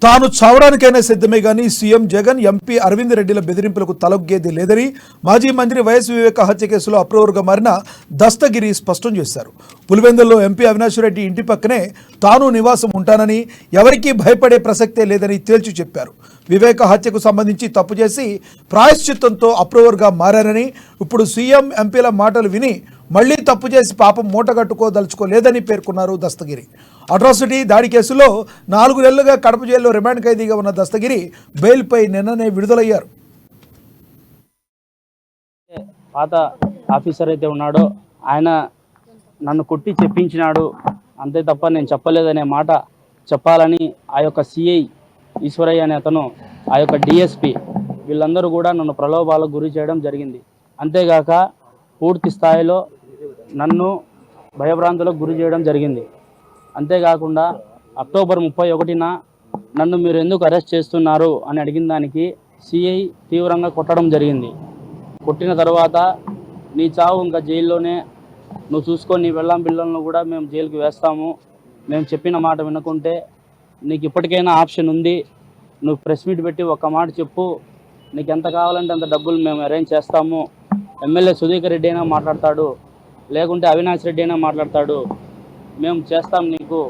తాను చావడానికైనా సిద్ధమే గానీ సీఎం జగన్ ఎంపీ అరవింద్ రెడ్డిల బెదిరింపులకు తలొగ్గేది లేదని మాజీ మంత్రి వైఎస్ వివేక హత్య కేసులో అప్రూవర్గా మారిన దస్తగిరి స్పష్టం చేశారు. పులివెందుల్లో ఎంపీ అవినాష్ రెడ్డి ఇంటి పక్కనే తాను నివాసం ఉంటానని, ఎవరికీ భయపడే ప్రసక్తే లేదని తేల్చి చెప్పారు. వివేక హత్యకు సంబంధించి తప్పు చేసి ప్రాయశ్చిత్తంతో అప్రూవర్గా మారారని, ఇప్పుడు సీఎం ఎంపీల మాటలు విని మళ్లీ తప్పు చేసి పాపం మూటగట్టుకోదలుచుకోలేదని పేర్కొన్నారు దస్తగిరి. అట్రాసిటీ దాడి కేసులో 4 నెలలుగా కడప జైల్లో రిమాండ్ ఖైదీగా ఉన్న దస్తగిరి బెయిల్పై నిన్ననే విడుదలయ్యారు. పాత ఆఫీసర్ అయితే ఉన్నాడో ఆయన నన్ను కొట్టి చెప్పించినాడు, అంతే తప్ప నేను చెప్పలేదనే మాట చెప్పాలని ఆ యొక్క సిఐ ఈశ్వరయ్య అనే అతను, ఆ యొక్క డిఎస్పి వీళ్ళందరూ కూడా నన్ను ప్రలోభాలకు గురి చేయడం జరిగింది. అంతేగాక పూర్తి స్థాయిలో నన్ను భయభ్రాంతులకు గురి చేయడం జరిగింది. అంతేకాకుండా అక్టోబర్ 31న నన్ను మీరు ఎందుకు అరెస్ట్ చేస్తున్నారు అని అడిగిన దానికి సిఐ తీవ్రంగా కొట్టడం జరిగింది. కొట్టిన తర్వాత నీ చావు ఇంకా జైల్లోనే, నువ్వు చూసుకొని నీ వెళ్ళం పిల్లలను కూడా మేము జైలుకి వేస్తాము, మేము చెప్పిన మాట వినకుంటే నీకు ఇప్పటికైనా ఆప్షన్ ఉంది, నువ్వు ప్రెస్ మీట్ పెట్టి ఒక్క మాట చెప్పు, నీకు ఎంత కావాలంటే అంత డబ్బులు మేము అరేంజ్ చేస్తాము, ఎమ్మెల్యే సుధీకర్ రెడ్డి అయినా మాట్లాడతాడు, లేకుంటే అవినాష్ రెడ్డి అయినా మాట్లాడతాడు, మేము చేస్తాం, నీకు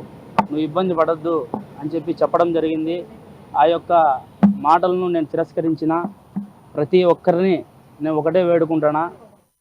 నువ్వు ఇబ్బంది పడద్దు అని చెప్పడం జరిగింది. ఆ యొక్క మాటలను నేను తిరస్కరించిన ప్రతి ఒక్కరిని నేను ఒకటే వేడుకుంటున్నా,